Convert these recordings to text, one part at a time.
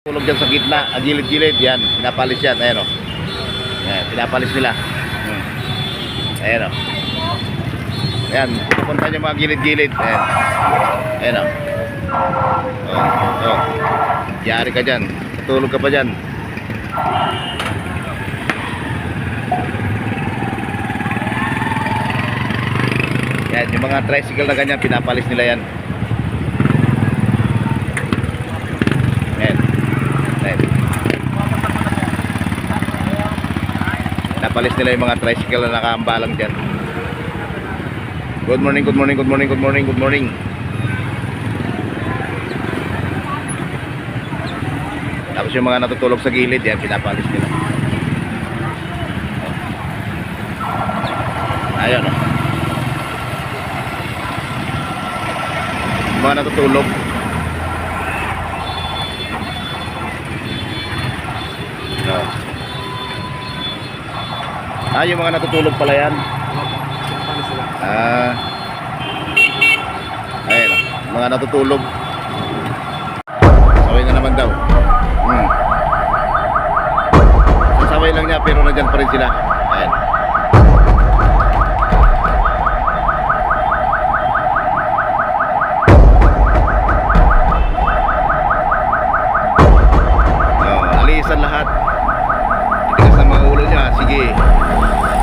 Tulog dyan sa gitna, gilid-gilid, yan, pinapalis yan, ayan o. Ayan, pinapalis nila. Ayan o. Ayan, pupunta nyo mga gilid-gilid. Ayan. Ayan o. Yari ka dyan, tutulog ka pa dyan. Yan, yung mga tricycle na ganyan, pinapalis nila yan. Ayan. Ayan. Pinapalis nila yung mga tricycle na nakaambalang dyan. Good morning, good morning, good morning, good morning, good morning. Tapos yung mga natutulog sa gilid, yan, pinapalis nila. Ayan o. Yung mga natutulog. Yung mga natutulog pala yan. Ayan o. Mga natutulog. Saway na naman daw. Sasaway lang niya pero nandyan pa rin sila. Ayan. Alisan lahat. Tigas ng mga ulo niya. Sige,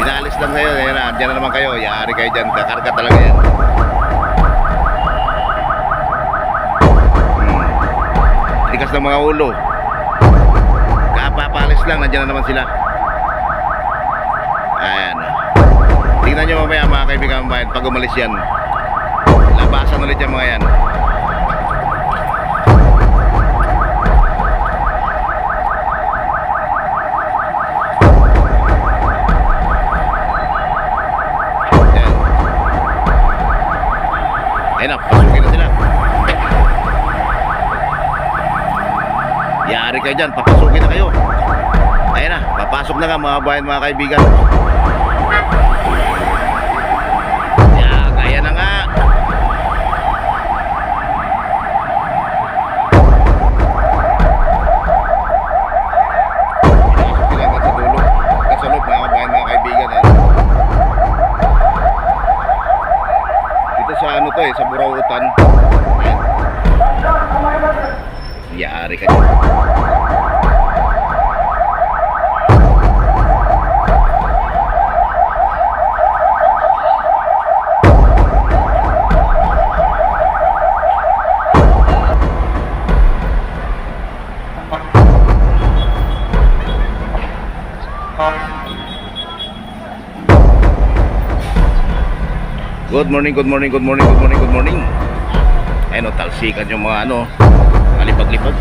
pinalis lang sa'yo. Ayan na, dyan na naman kayo. Yari kayo dyan. Kakarga talaga yan. Tigas ng mga ulo. Kapapalis lang. Nandyan na naman sila. Ayan. Tingnan nyo mamaya mga kaibigan bayan. Pag umalis yan, labasan ulit yung mga yan. Ayan na, pasukin na sila. Yari kayo dyan, papasukin na kayo. Ayan na, papasok na nga mga bayan, mga kaibigan. Kaya na nga. Pinasok sila sa dulo. Kasalog mga bayan, mga kaibigan. Dito sa ano to sa Burautan. Ayan. Yari ka dyan. Good morning, good morning, good morning, good morning, good morning. Ayun o, talsikan yung mga ano, malipag-lipag.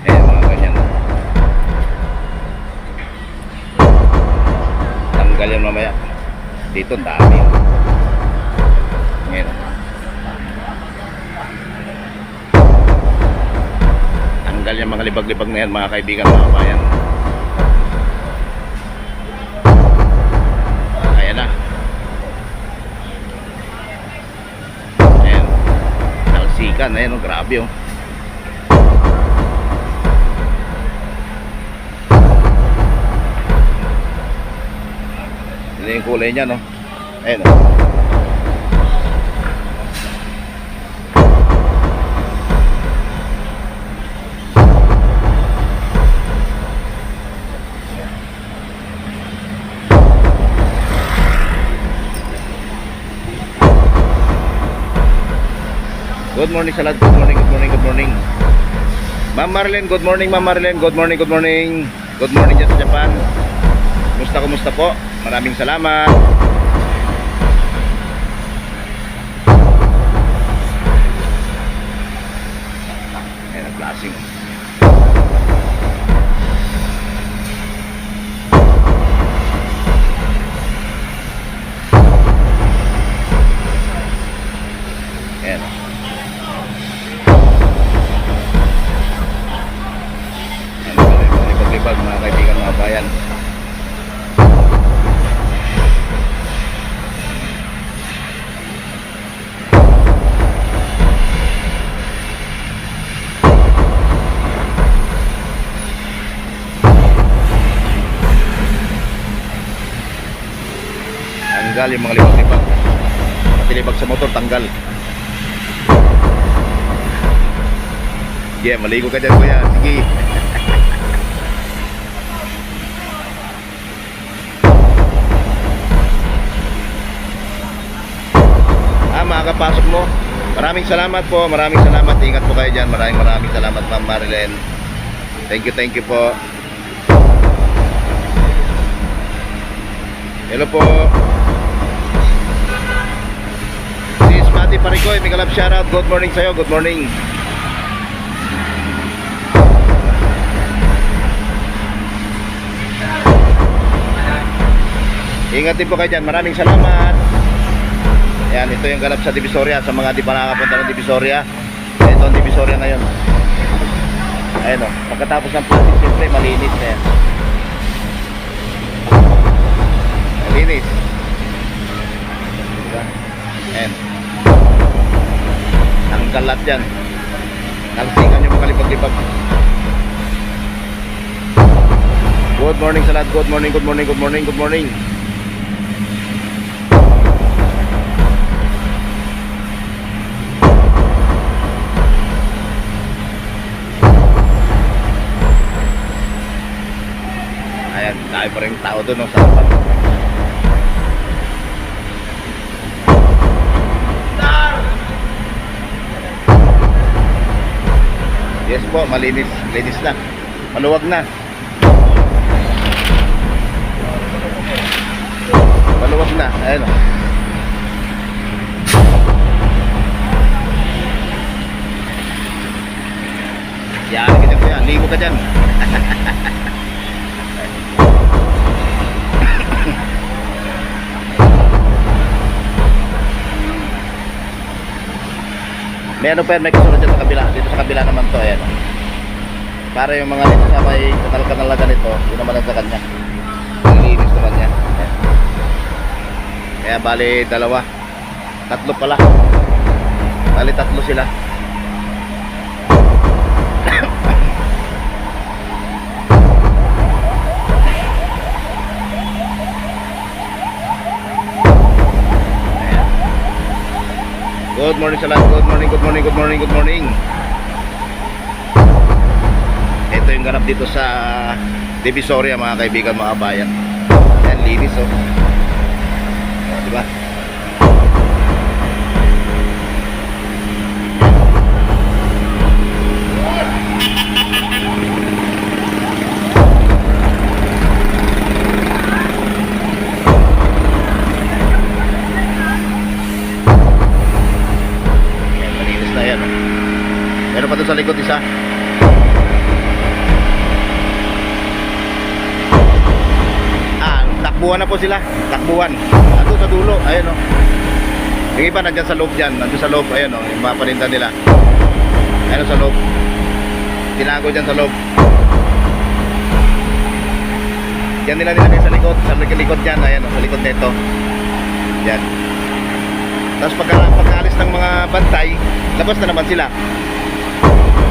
Ayun, mga ganyan. Tanggal yan mamaya. Dito, dami. Ayun. Tanggal yung mga lipag-lipag na yan, mga kaibigan, mga bayan. Ayan o, grabe o. Ito yung kulay niya no. Ayan o. Good morning sa lahat. Good morning, good morning, good morning. Ma'am Marlene, good morning, Ma'am Marlene. Good morning, good morning. Good morning dyan sa Japan. Kumusta po? Maraming salamat. Ayan ang klaseng. Ayan. Libag mga kaibigan, mga bayan. tanggal yung mga libag-libag. Pati libag sa motor, tanggal. Yeah, maligo ka dyan kuya. Sige. Makakapasok mo. Maraming salamat po. Maraming salamat. Ingat po kayo dyan. Maraming salamat Ma'am Marilyn. Thank you po. Hello po. Si Spati Paricoy, may kalab shoutout. Good morning sa'yo. Good morning. Ingat din po kayo dyan. Maraming salamat. Ayan, ito yung ganap sa Divisoria. Sa mga di pa nakakapunta ng Divisoria, ito ang Divisoria ngayon. Ayan o, pagkatapos ng plastic, siyempre malinis na yan. Malinis. Ayan. Ang kalat yan. Nalsingan yung mga libag-libag. Good morning sa lahat. Good morning. Ayan, dahil pa rin tao doon sa harapan. Yes po, malinis na, maluwag na. Maluwag na, ayan o. Yan, ganyan ko yan, ligo ka dyan. May ano pa yan, may kasunod dyan sa kabila. Dito sa kabila naman to, ayan. Para yung mga dito sa may kanal-kanal na ganito, yun naman ang sa kanya. Nilinis naman niya. Ayan. Kaya bali dalawa. Tatlo pala. Bali tatlo sila. Good morning sa lahat. Good morning. Ito yung ganap dito sa Divisoria mga kaibigan, mga bayan. Yan, linis oh. Diba? Meron pa doon sa likod isa. Takbuhan na po sila. Takbuhan. Ando sa dulo. Ayan o. Yung iba nandyan sa loob dyan. Nandun sa loob. Ayan o. Yung mga paninda nila. Ayan o sa loob. Tinago dyan sa loob. Yan nila nilagay sa likod. Sa likod dyan. Ayan o. Sa likod nito. Yan. Tapos pagkaalis ng mga bantay, labas na naman sila.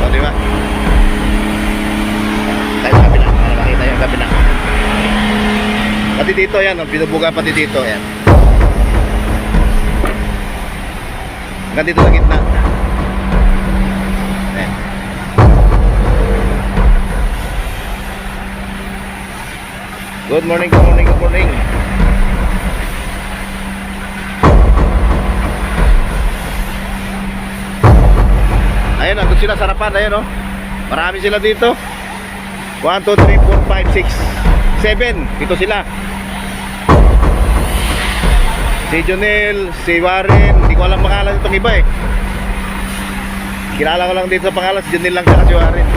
O, diba? Tayo sa kabila. Para makita yung kabila. Pati dito, yan. Binubuga pati dito. Yan. Hanggang dito sa gitna. Ayan. Good morning. Ayan, nandun sila sa harapan. Ayan, oh. Marami sila dito. 1, 2, 3, 4, 5, 6, 7. Dito sila. Si Jonel, si Warren. Hindi ko alam pangalan itong iba eh. Kilala ko lang dito sa pangalan. Si Jonel lang siya, si Warren.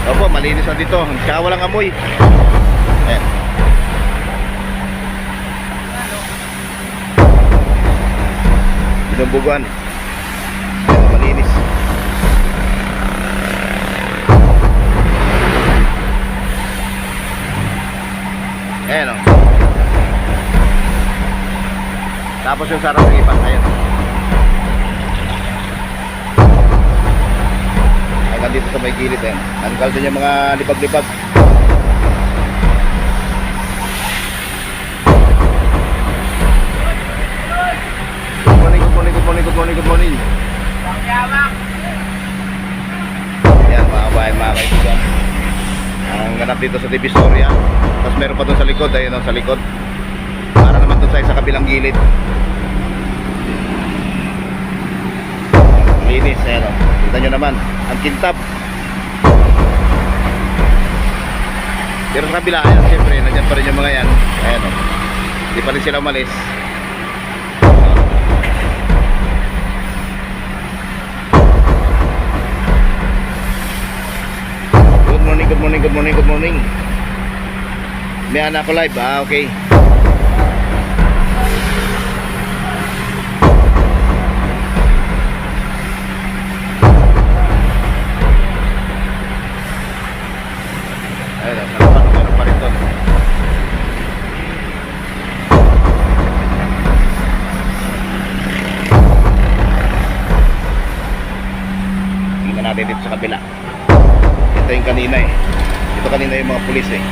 Opo, malinis na dito. Kaya walang amoy. Ayan. Binubugan. Ayan, malinis. Ayan o. Tapos yung sarap ng ipas. Ayan. Hanggang dito sa may gilid. Ayan. Tanggal din yung mga libag-libag. morning, good morning, good morning. Yan mga kabayan, mga kaibigan. Ang ganap dito sa Divisoria. Tapos meron pa doon sa likod, ayun sa likod. Para naman doon sa kabilang gilid. Linis, ayan o. Kita nyo naman, ang kintab. Pero sa kabila, ayan, siyempre, nandyan pa rin yung mga yan. Ayan o. Hindi pa rin sila umalis. Good morning, good morning, good morning, good morning. May anak ko live, okay. Ayun, meron pa rin doon. Tingnan natin dito sa kabila. Ito yung kanina eh. Ito kanina yung mga pulis eh.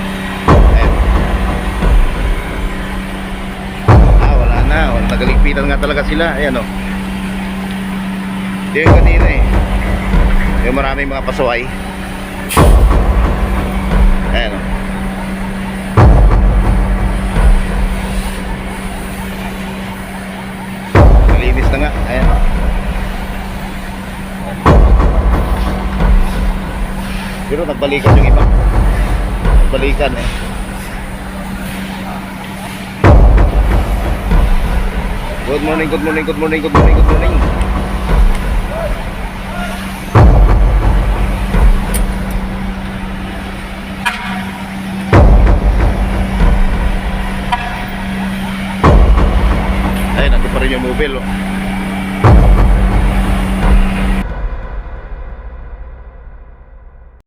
Ayun. Wala na. Nagaligpitan nga talaga sila. Ayan o. Ito yung kanina eh. Yung maraming mga pasaway. Ayan o. Malinis na nga. Ayan o. Pero nagbalikan yung iba. Nagbalikan eh. Good morning, good morning, good morning, good morning, good morning. Ay, nandun pa rin yung mobile oh.